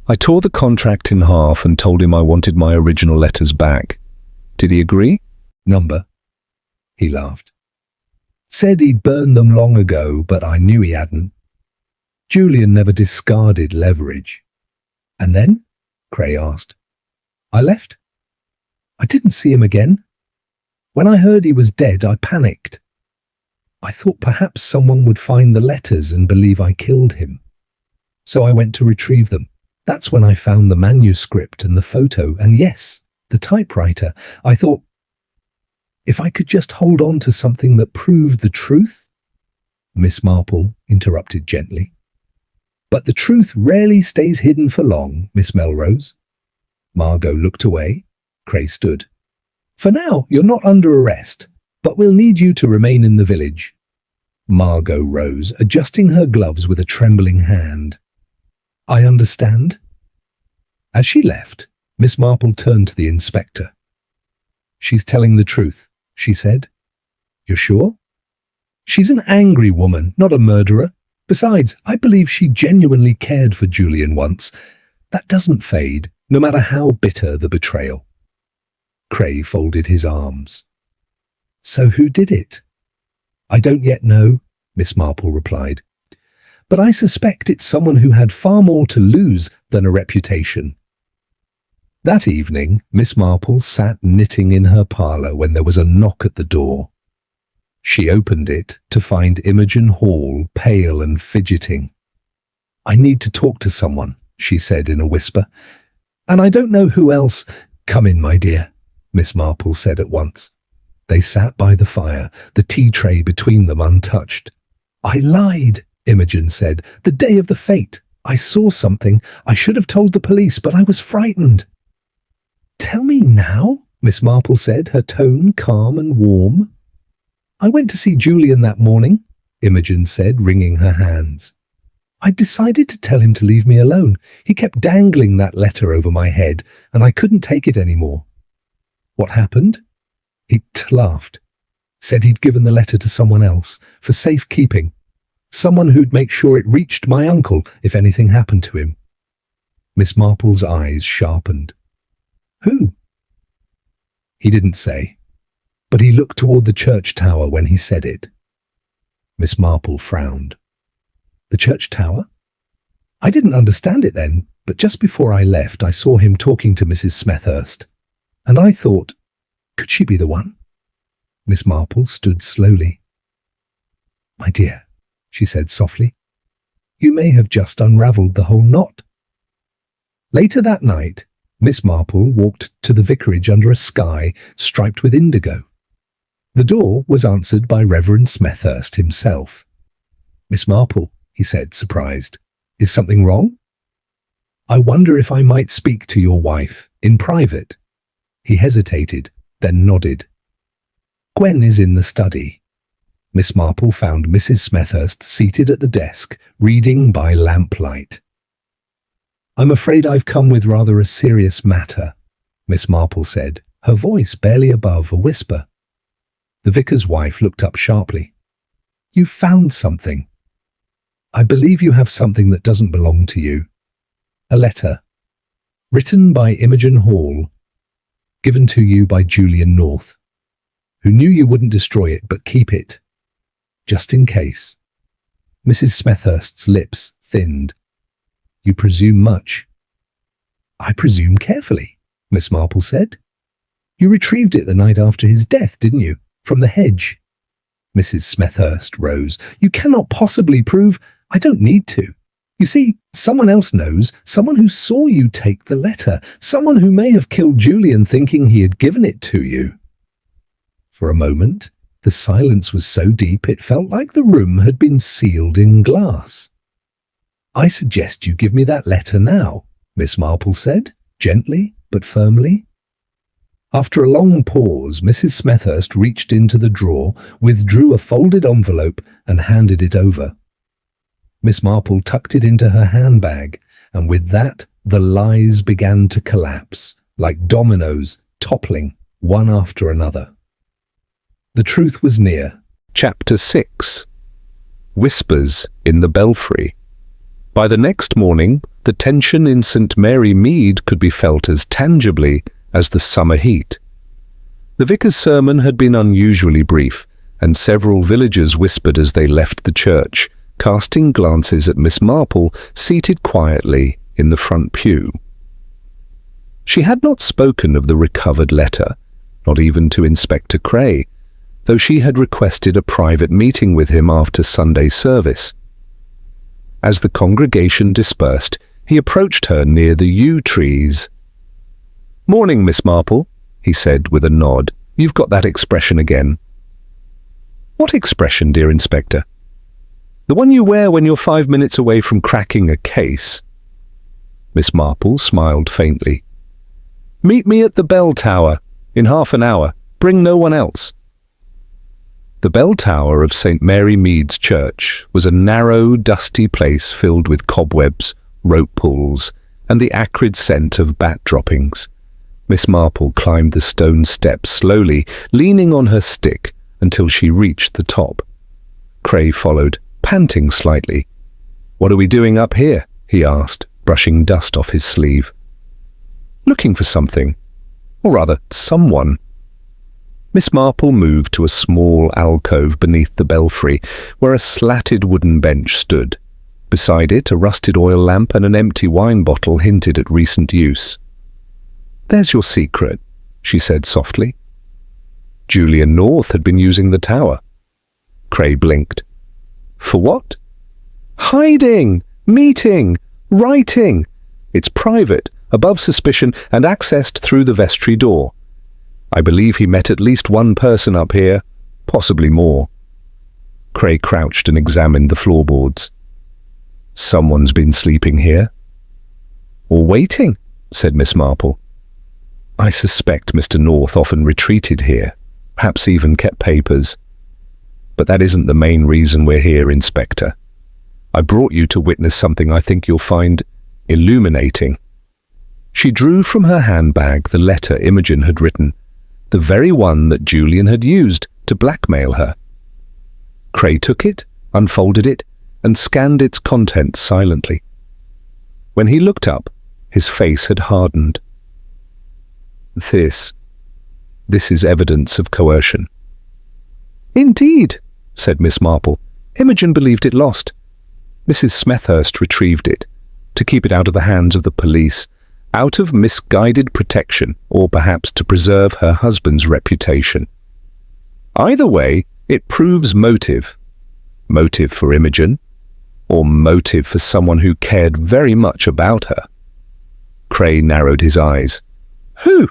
A: I tore the contract in half and told him I wanted my original letters back. Did he agree?"
B: "Number?" He laughed. "Said he'd burned them long ago, but I knew he hadn't. Julian never discarded leverage." "And then?" Cray asked. "I left. I didn't see him again. When I heard he was dead, I panicked. I thought perhaps someone would find the letters and believe I killed him. So I went to retrieve them. That's when I found the manuscript and the photo, and yes, the typewriter. I thought, if I could just hold on to something that proved the truth." Miss Marple interrupted gently. "But the truth rarely stays hidden for long, Miss Melrose." Margot looked away. Cray stood. "For now, you're not under arrest, but we'll need you to remain in the village." Margot rose, adjusting her gloves with a trembling hand. "I understand." As she left, Miss Marple turned to the inspector. "She's telling the truth," she said. "You're sure?" "She's an angry woman, not a murderer. Besides, I believe she genuinely cared for Julian once. That doesn't fade, no matter how bitter the betrayal." Cray folded his arms. "So who did it?" "I don't yet know," Miss Marple replied. "But I suspect it's someone who had far more to lose than a reputation." That evening, Miss Marple sat knitting in her parlour when there was a knock at the door. She opened it to find Imogen Hall, pale and fidgeting. "I need to talk to someone," she said in a whisper. "And I don't know who else." "Come in, my dear," Miss Marple said at once. They sat by the fire, the tea tray between them untouched. "I lied," Imogen said. "The day of the fête. I saw something. I should have told the police, but I was frightened." "Tell me now," Miss Marple said, her tone calm and warm. "I went to see Julian that morning," Imogen said, wringing her hands. "I decided to tell him to leave me alone. He kept dangling that letter over my head, and I couldn't take it anymore." "What happened?" He laughed. "Said he'd given the letter to someone else, for safekeeping. Someone who'd make sure it reached my uncle if anything happened to him." Miss Marple's eyes sharpened. "Who?" "He didn't say." but he looked toward the church tower when he said it. Miss Marple frowned. The church tower? I didn't understand it then, but just before I left, I saw him talking to Mrs. Smethurst, and I thought, could she be the one? Miss Marple stood slowly. My dear, she said softly, you may have just unravelled the whole knot. Later that night, Miss Marple walked to the vicarage under a sky striped with indigo. The door was answered by Reverend Smethurst himself. Miss Marple, he said, surprised, is something wrong? I wonder if I might speak to your wife in private. He hesitated, then nodded. Gwen is in the study. Miss Marple found Mrs. Smethurst seated at the desk, reading by lamplight. I'm afraid I've come with rather a serious matter, Miss Marple said, her voice barely above a whisper. The vicar's wife looked up sharply. You've found something. I believe you have something that doesn't belong to you. A letter, written by Imogen Hall, given to you by Julian North, who knew you wouldn't destroy it but keep it, just in case. Mrs. Smethurst's lips thinned. You presume much. I presume carefully, Miss Marple said. You retrieved it the night after his death, didn't you? From the hedge. Mrs. Smethurst rose. You cannot possibly prove. I don't need to. You see, someone else knows, someone who saw you take the letter, someone who may have killed Julian thinking he had given it to you. For a moment, the silence was so deep it felt like the room had been sealed in glass. I suggest you give me that letter now, Miss Marple said, gently but firmly. After a long pause, Mrs. Smethurst reached into the drawer, withdrew a folded envelope and handed it over. Miss Marple tucked it into her handbag, and with that, the lies began to collapse, like dominoes, toppling one after another. The truth was near.
A: Chapter 6. Whispers in the Belfry. By the next morning, the tension in St. Mary Mead could be felt as tangibly as the summer heat. The vicar's sermon had been unusually brief, and several villagers whispered as they left the church, casting glances at Miss Marple, seated quietly in the front pew. She had not spoken of the recovered letter, not even to Inspector Cray, though she had requested a private meeting with him after Sunday service. As the congregation dispersed, he approached her near the yew trees. "Morning, Miss Marple," he said with a nod. "You've got that expression again." "What expression, dear Inspector?" "The one you wear when you're 5 minutes away from cracking a case." Miss Marple smiled faintly. "Meet me at the bell tower in half an hour. Bring no one else." The bell tower of St. Mary Mead's church was a narrow, dusty place filled with cobwebs, rope pulls, and the acrid scent of bat droppings. Miss Marple climbed the stone steps slowly, leaning on her stick until she reached the top. Cray followed, panting slightly. "What are we doing up here?" he asked, brushing dust off his sleeve. "Looking for something, or rather, someone." Miss Marple moved to a small alcove beneath the belfry, where a slatted wooden bench stood. Beside it, a rusted oil lamp and an empty wine bottle hinted at recent use. "There's your secret," she said softly. Julian North had been using the tower. Cray blinked. "For what?" "Hiding, meeting, writing. It's private, above suspicion, and accessed through the vestry door. I believe he met at least one person up here, possibly more." Cray crouched and examined the floorboards. "Someone's been sleeping here." "Or waiting," said Miss Marple. "I suspect Mr. North often retreated here, perhaps even kept papers. But that isn't the main reason we're here, Inspector. I brought you to witness something I think you'll find illuminating." She drew from her handbag the letter Imogen had written, the very one that Julian had used to blackmail her. Cray took it, unfolded it, and scanned its contents silently. When he looked up, his face had hardened. This is evidence of coercion."
C: "Indeed," said Miss Marple. "Imogen believed it lost."
A: Mrs. Smethurst retrieved it, to keep it out of the hands of the police, out of misguided protection, or perhaps to preserve her husband's reputation. Either way, it proves motive. Motive for Imogen, or motive for someone who cared very much about her. Cray narrowed his eyes.
C: "Who?"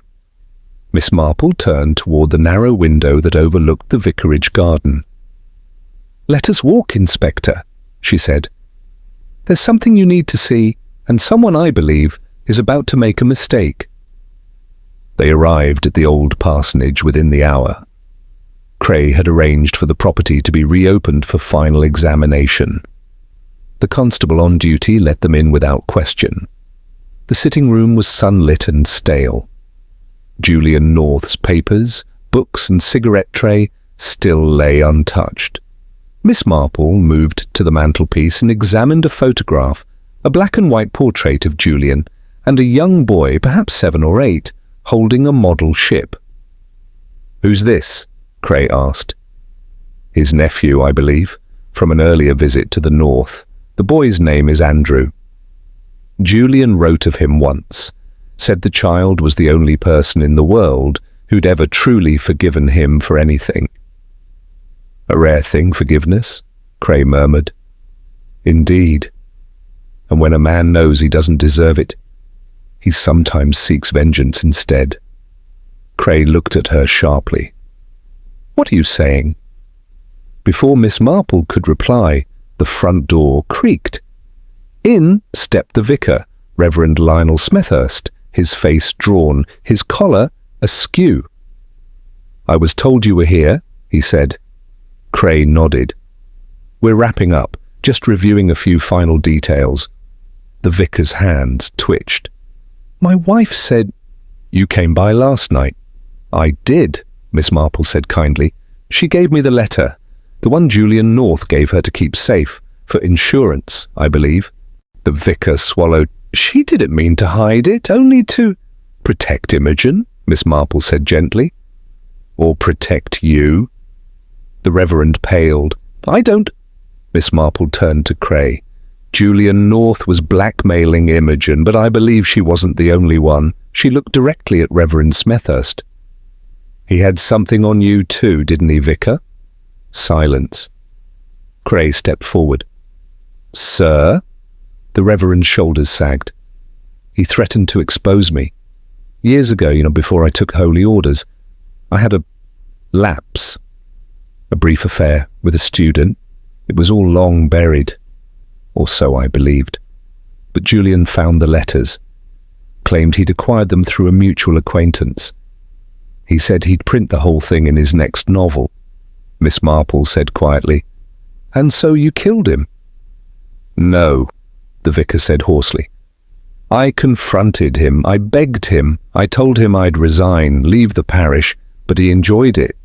A: Miss Marple turned toward the narrow window that overlooked the vicarage garden.
C: "Let us walk, Inspector," she said. "There's something you need to see, and someone, I believe, is about to make a mistake."
A: They arrived at the old parsonage within the hour. Cray had arranged for the property to be reopened for final examination. The constable on duty let them in without question. The sitting room was sunlit and stale. Julian North's papers, books and cigarette tray still lay untouched. Miss Marple moved to the mantelpiece and examined a photograph, a black and white portrait of Julian, and a young boy, perhaps 7 or 8, holding a model ship.
B: "Who's this?" Cray asked.
A: "His nephew, I believe, from an earlier visit to the north. The boy's name is Andrew. Julian wrote of him once, said the child was the only person in the world who'd ever truly forgiven him for anything."
B: "A rare thing, forgiveness,"
A: Cray murmured.
B: "Indeed. And when a man knows he doesn't deserve it, he sometimes seeks vengeance instead."
A: Cray looked at her sharply. "What are you saying?" Before Miss Marple could reply, the front door creaked. In stepped the vicar, Reverend Lionel Smethurst, his face drawn, his collar askew. "I was told you were here," he said. Cray nodded. "We're wrapping up, just reviewing a few final details." The vicar's hands twitched. "My wife said—" "You came by last night." "I did," Miss Marple said kindly. "She gave me the letter, the one Julian North gave her to keep safe, for insurance, I believe." The vicar swallowed. "She didn't mean to hide it, only to—" "Protect Imogen," Miss Marple said gently. "Or protect you." The Reverend paled. "I don't—" Miss Marple turned to Cray. "Julian North was blackmailing Imogen, but I believe she wasn't the only one." She looked directly at Reverend Smethurst. "He had something on you too, didn't he, Vicar?" Silence. Cray stepped forward. "Sir?" The Reverend's shoulders sagged. "He threatened to expose me. Years ago, before I took holy orders. I had a lapse. A brief affair with a student. It was all long buried. Or so I believed. But Julian found the letters. Claimed he'd acquired them through a mutual acquaintance. He said he'd print the whole thing in his next novel." Miss Marple said quietly. "And so you killed him?" "No," the vicar said hoarsely. "I confronted him. I begged him. I told him I'd resign, leave the parish, but he enjoyed it.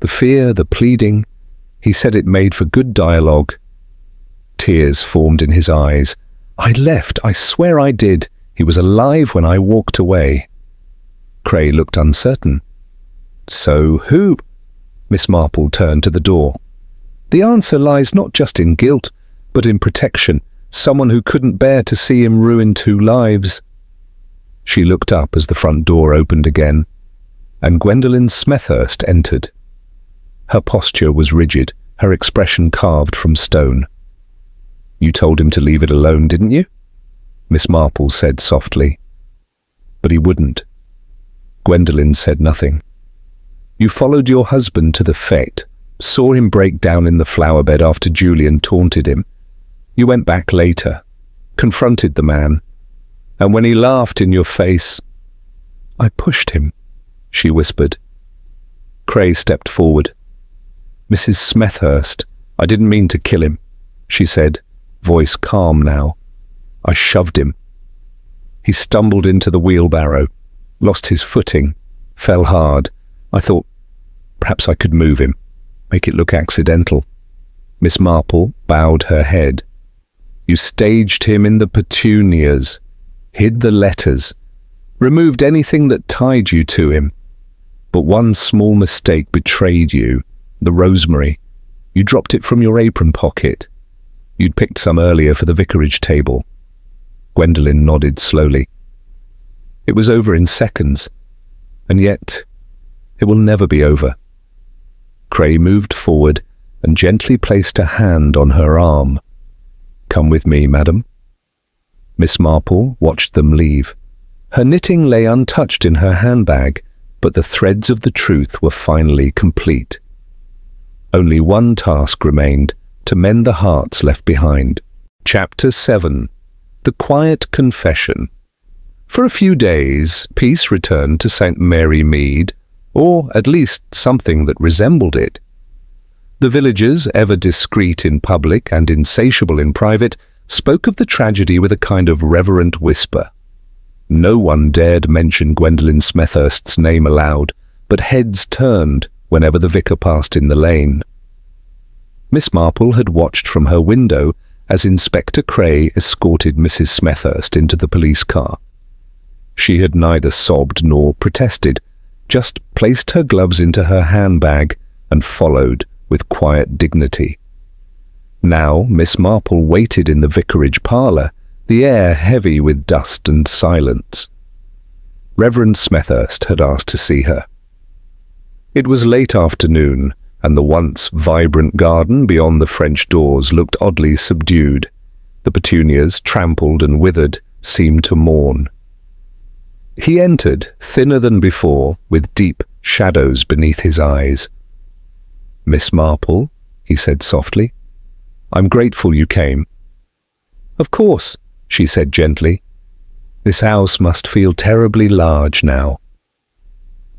A: The fear, the pleading. He said it made for good dialogue." Tears formed in his eyes. "I left. I swear I did. He was alive when I walked away." Cray looked uncertain. "So who—" Miss Marple turned to the door. "The answer lies not just in guilt, but in protection. Someone who couldn't bear to see him ruin 2 lives. She looked up as the front door opened again, and Gwendolen Smethurst entered. Her posture was rigid, her expression carved from stone. "You told him to leave it alone, didn't you?" Miss Marple said softly. "But he wouldn't." Gwendolen said nothing. "You followed your husband to the fête, saw him break down in the flowerbed after Julian taunted him. You went back later, confronted the man, and when he laughed in your face—" "I pushed him," she whispered. Cray stepped forward. "Mrs. Smethurst, I didn't mean to kill him," she said, voice calm now. "I shoved him. He stumbled into the wheelbarrow, lost his footing, fell hard. I thought perhaps I could move him, make it look accidental." Miss Marple bowed her head. "You staged him in the petunias, hid the letters, removed anything that tied you to him. But one small mistake betrayed you. The rosemary. You dropped it from your apron pocket. You'd picked some earlier for the vicarage table. Gwendolen nodded slowly. It was over in seconds, and yet it will never be over. Cray moved forward and gently placed a hand on her arm. Come with me, madam. Miss Marple watched them leave. Her knitting lay untouched in her handbag, but the threads of the truth were finally complete. Only one task remained, to mend the hearts left behind. Chapter 7. The Quiet Confession. For a few days, peace returned to St. Mary Mead, or at least something that resembled it. The villagers, ever discreet in public and insatiable in private, spoke of the tragedy with a kind of reverent whisper. No one dared mention Gwendolen Smethurst's name aloud, but heads turned whenever the vicar passed in the lane. Miss Marple had watched from her window as Inspector Cray escorted Mrs. Smethurst into the police car. She had neither sobbed nor protested, just placed her gloves into her handbag and followed with quiet dignity. Now Miss Marple waited in the vicarage parlour, the air heavy with dust and silence. Reverend Smethurst had asked to see her. It was late afternoon, and the once vibrant garden beyond the French doors looked oddly subdued. The petunias, trampled and withered, seemed to mourn. He entered, thinner than before, with deep shadows beneath his eyes. Miss Marple, he said softly, I'm grateful you came. Of course, she said gently. This house must feel terribly large now.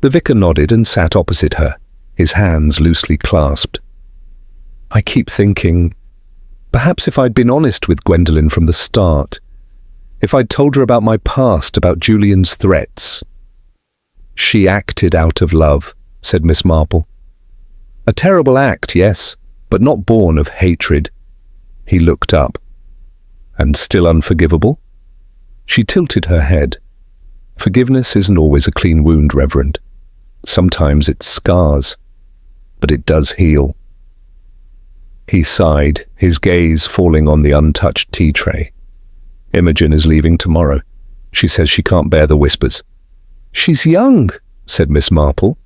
A: The vicar nodded and sat opposite her, his hands loosely clasped. I keep thinking, perhaps if I'd been honest with Gwendolen from the start, if I'd told her about my past, about Julian's threats. She acted out of love, said Miss Marple. A terrible act, yes, but not born of hatred. He looked up. And still unforgivable? She tilted her head. Forgiveness isn't always a clean wound, Reverend. Sometimes it scars, but it does heal. He sighed, his gaze falling on the untouched tea tray. Imogen is leaving tomorrow. She says she can't bear the whispers. She's young, said Miss Marple.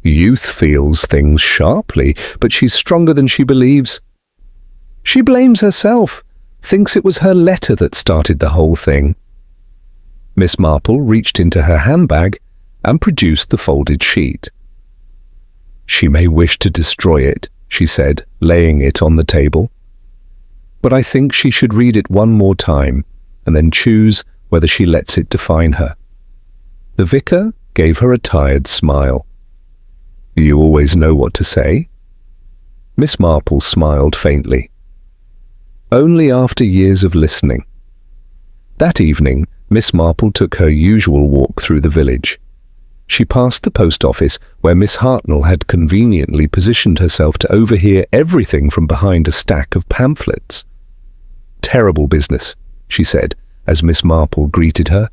A: Youth feels things sharply, but she's stronger than she believes. She blames herself, thinks it was her letter that started the whole thing. Miss Marple reached into her handbag and produced the folded sheet. She may wish to destroy it, she said, laying it on the table. But I think she should read it one more time and then choose whether she lets it define her. The vicar gave her a tired smile. You always know what to say? Miss Marple smiled faintly. Only after years of listening. That evening, Miss Marple took her usual walk through the village. She passed the post office where Miss Hartnell had conveniently positioned herself to overhear everything from behind a stack of pamphlets. Terrible business, she said, as Miss Marple greeted her.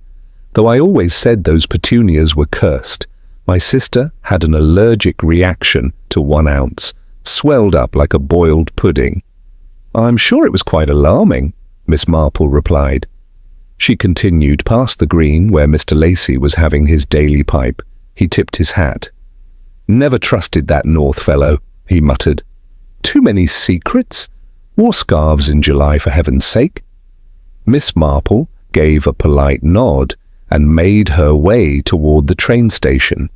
A: Though I always said those petunias were cursed, my sister had an allergic reaction to 1 ounce, swelled up like a boiled pudding. I'm sure it was quite alarming, Miss Marple replied. She continued past the green where Mr. Lacey was having his daily pipe. He tipped his hat. Never trusted that North fellow, he muttered. Too many secrets? Wore scarves in July, for heaven's sake. Miss Marple gave a polite nod and made her way toward the train station.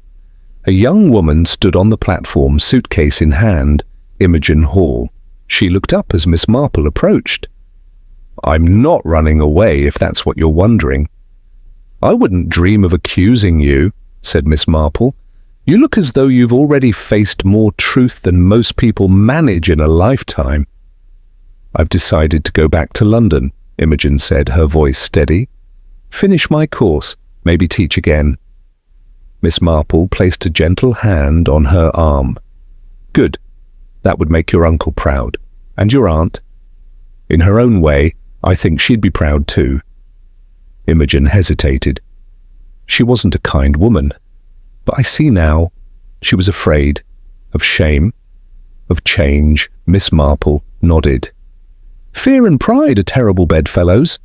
A: A young woman stood on the platform, suitcase in hand, Imogen Hall. She looked up as Miss Marple approached. I'm not running away, if that's what you're wondering. I wouldn't dream of accusing you, said Miss Marple. You look as though you've already faced more truth than most people manage in a lifetime. I've decided to go back to London, Imogen said, her voice steady. Finish my course, maybe teach again. Miss Marple placed a gentle hand on her arm. Good. That would make your uncle proud. And your aunt. In her own way, I think she'd be proud too. Imogen hesitated. She wasn't a kind woman. But I see now, She was afraid. Of shame. Of change. Miss Marple nodded. Fear and pride are terrible bedfellows.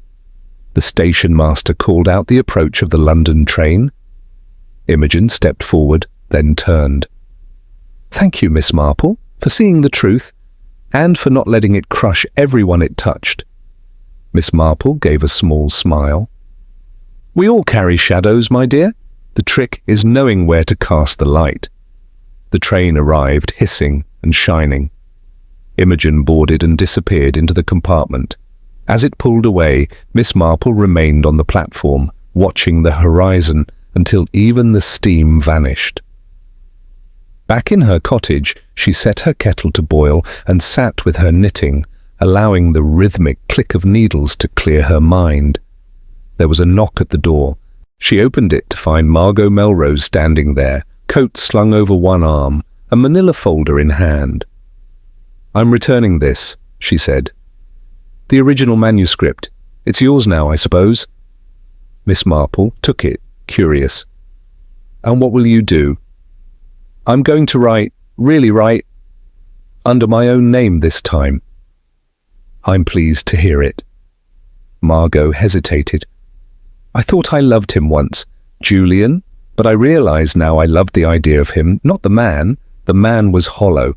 A: The station master called out the approach of the London train. Imogen stepped forward, then turned. Thank you, Miss Marple, for seeing the truth, and for not letting it crush everyone it touched. Miss Marple gave a small smile. We all carry shadows, my dear. The trick is knowing where to cast the light. The train arrived, hissing and shining. Imogen boarded and disappeared into the compartment. As it pulled away, Miss Marple remained on the platform, watching the horizon until even the steam vanished. Back in her cottage, she set her kettle to boil and sat with her knitting, allowing the rhythmic click of needles to clear her mind. There was a knock at the door. She opened it to find Margot Melrose standing there, coat slung over one arm, a manila folder in hand. I'm returning this, she said. The original manuscript. It's yours now, I suppose. Miss Marple took it, curious. And what will you do? I'm going to write, really write, under my own name this time. I'm pleased to hear it. Margot hesitated. I thought I loved him once, Julian, but I realize now I loved the idea of him, not the man. The man was hollow.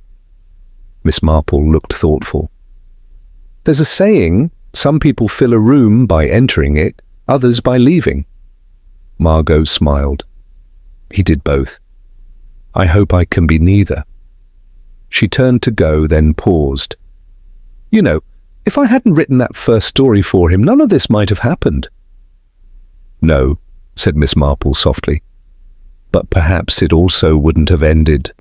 A: Miss Marple looked thoughtful. There's a saying, some people fill a room by entering it, others by leaving. Margot smiled. He did both. I hope I can be neither. She turned to go, then paused. You know, if I hadn't written that first story for him, none of this might have happened. No, said Miss Marple softly. But perhaps it also wouldn't have ended.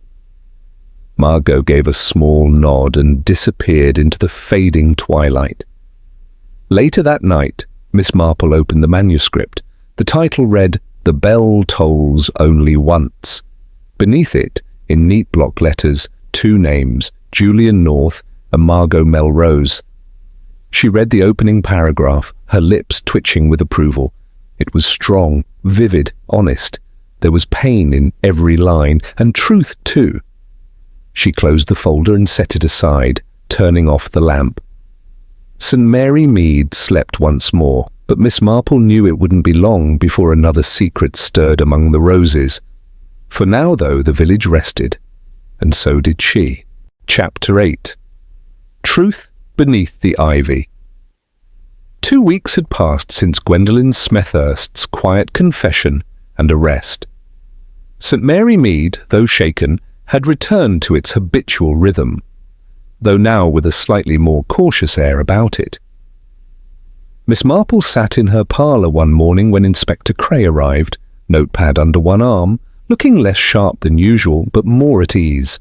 A: Margot gave a small nod and disappeared into the fading twilight. Later that night, Miss Marple opened the manuscript. The title read, The Bell Tolls Only Once. Beneath it, in neat block letters, two names, Julian North and Margot Melrose. She read the opening paragraph, her lips twitching with approval. It was strong, vivid, honest. There was pain in every line, and truth too. She closed the folder and set it aside, turning off the lamp. St. Mary Mead slept once more, but Miss Marple knew it wouldn't be long before another secret stirred among the roses. For now, though, the village rested, and so did she. Chapter 8. Truth Beneath the Ivy. 2 weeks had passed since Gwendolen Smethurst's quiet confession and arrest. St. Mary Mead, though shaken, had returned to its habitual rhythm, though now with a slightly more cautious air about it. Miss Marple sat in her parlour one morning when Inspector Cray arrived, notepad under one arm, looking less sharp than usual, but more at ease.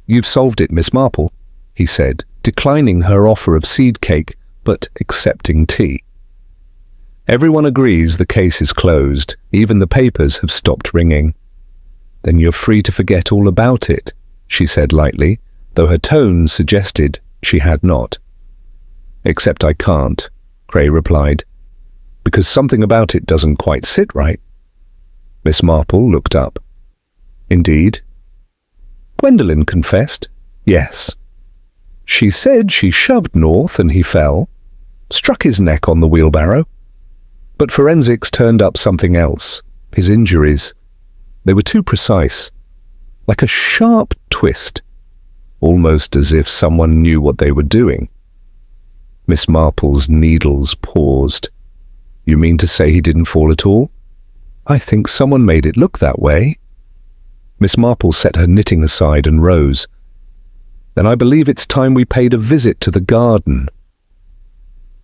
A: You've solved it, Miss Marple, he said, declining her offer of seed cake, but accepting tea. Everyone agrees the case is closed. Even the papers have stopped ringing. Then you're free to forget all about it, she said lightly, though her tone suggested she had not. Except I can't, Cray replied, because something about it doesn't quite sit right. Miss Marple looked up. Indeed? Gwendolen confessed, yes. She said she shoved North and he fell, struck his neck on the wheelbarrow. But forensics turned up something else, his injuries. They were too precise, like a sharp twist, almost as if someone knew what they were doing. Miss Marple's needles paused. You mean to say he didn't fall at all? I think someone made it look that way. Miss Marple set her knitting aside and rose. Then I believe it's time we paid a visit to the garden.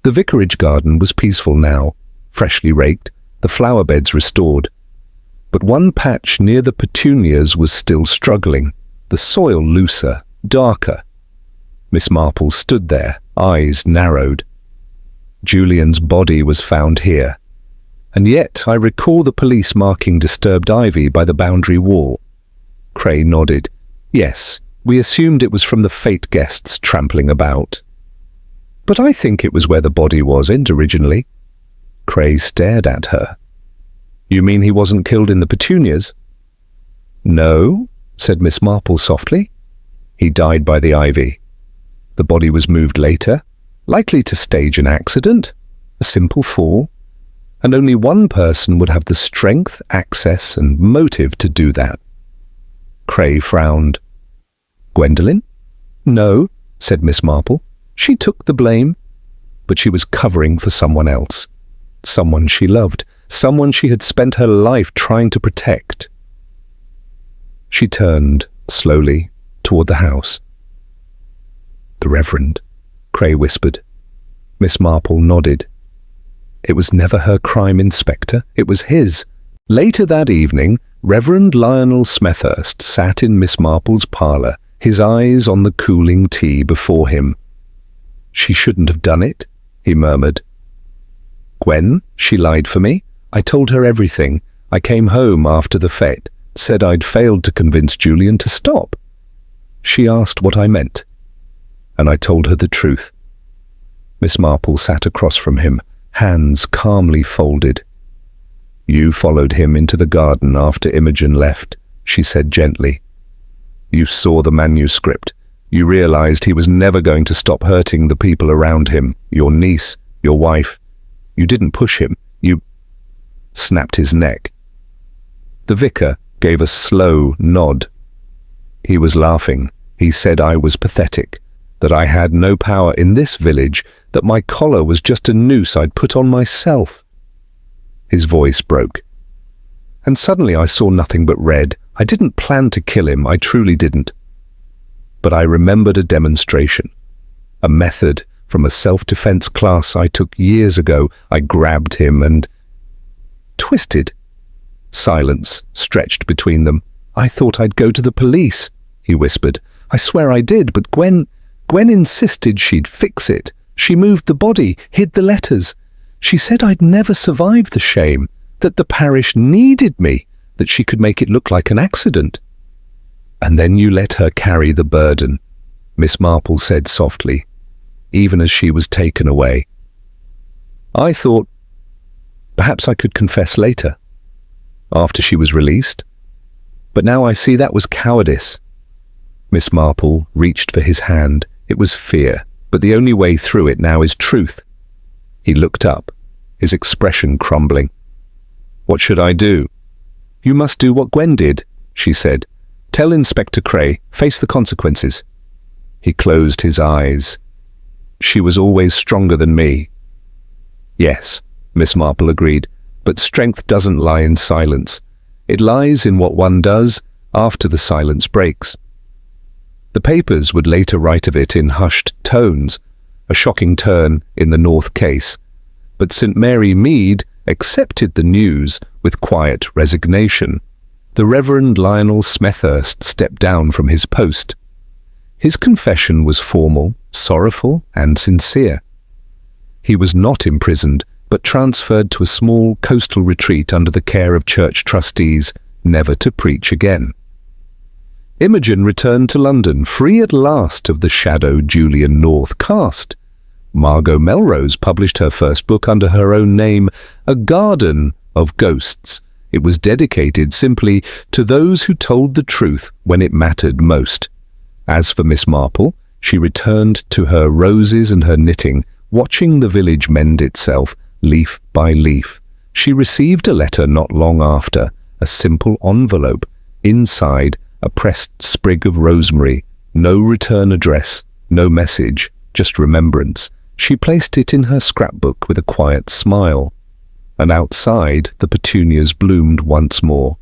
A: The vicarage garden was peaceful now, freshly raked, the flower beds restored. But one patch near the petunias was still struggling, the soil looser, darker. Miss Marple stood there, eyes narrowed. Julian's body was found here. And yet I recall the police marking disturbed ivy by the boundary wall. Cray nodded. Yes, we assumed it was from the fête guests trampling about. But I think it was where the body wasn't originally. Cray stared at her. You mean he wasn't killed in the petunias? No, said Miss Marple softly. He died by the ivy. The body was moved later, likely to stage an accident, a simple fall, and only one person would have the strength, access, and motive to do that. Cray frowned. Gwendolen? No, said Miss Marple. She took the blame, but she was covering for someone else. Someone she loved, someone she had spent her life trying to protect. She turned, slowly, toward the house. The Reverend, Cray whispered. Miss Marple nodded. It was never her crime, Inspector. It was his. Later that evening, Reverend Lionel Smethurst sat in Miss Marple's parlour, his eyes on the cooling tea before him. She shouldn't have done it, he murmured. Gwen, she lied for me. I told her everything. I came home after the fête, said I'd failed to convince Julian to stop. She asked what I meant, and I told her the truth. Miss Marple sat across from him, hands calmly folded. You followed him into the garden after Imogen left, she said gently. You saw the manuscript. You realized he was never going to stop hurting the people around him, your niece, your wife. You didn't push him. You snapped his neck. The vicar gave a slow nod. He was laughing. He said I was pathetic, that I had no power in this village, that my collar was just a noose I'd put on myself. His voice broke. And suddenly I saw nothing but red. I didn't plan to kill him, I truly didn't. But I remembered a demonstration, a method from a self-defense class I took years ago. I grabbed him and twisted. Silence stretched between them. I thought I'd go to the police, he whispered. I swear I did, but Gwen insisted she'd fix it. She moved the body, hid the letters. She said I'd never survive the shame, that the parish needed me, that she could make it look like an accident. And then you let her carry the burden, Miss Marple said softly, even as she was taken away. I thought perhaps I could confess later, after she was released. But now I see that was cowardice. Miss Marple reached for his hand. It was fear, but the only way through it now is truth. He looked up, his expression crumbling. What should I do? You must do what Gwen did, she said. Tell Inspector Cray, face the consequences. He closed his eyes. She was always stronger than me. Yes, Miss Marple agreed, but strength doesn't lie in silence. It lies in what one does after the silence breaks. The papers would later write of it in hushed tones, a shocking turn in the North case. But St. Mary Mead accepted the news with quiet resignation. The Reverend Lionel Smethurst stepped down from his post. His confession was formal, sorrowful, and sincere. He was not imprisoned, but transferred to a small coastal retreat under the care of church trustees, never to preach again. Imogen returned to London, free at last of the shadow Julian North cast. Margot Melrose published her first book under her own name, A Garden of Ghosts. It was dedicated simply to those who told the truth when it mattered most. As for Miss Marple, she returned to her roses and her knitting, watching the village mend itself, leaf by leaf. She received a letter not long after, a simple envelope. Inside, a pressed sprig of rosemary, no return address, no message, just remembrance. She placed it in her scrapbook with a quiet smile. And outside, the petunias bloomed once more,